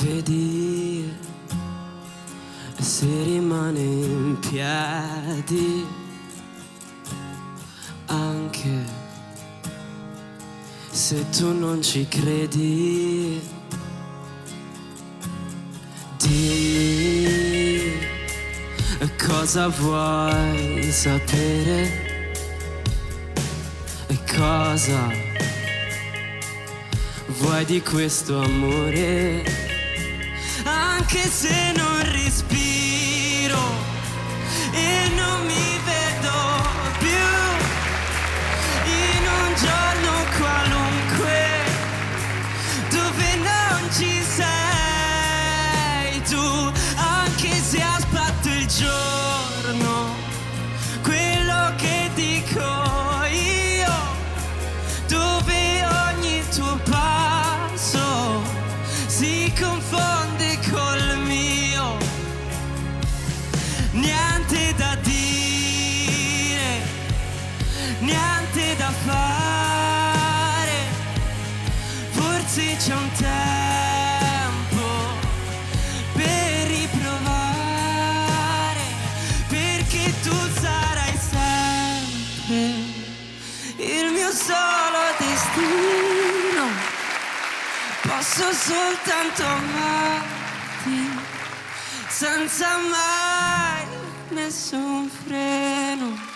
vedi, e se rimane in piedi, anche se tu non ci credi, dimmi cosa vuoi sapere e cosa vuoi di questo amore, anche se non respiro e non mi vedo più in un giorno qualunque dove non ci sei tu, anche se aspetto il giorno, quello che dico io, dove ogni tuo passo si confonde col mio, niente da dire, niente da fare, forse c'è un tempo per riprovare, perché tu sarai sempre il mio solo destino, posso soltanto amarti senza mai nessun freno.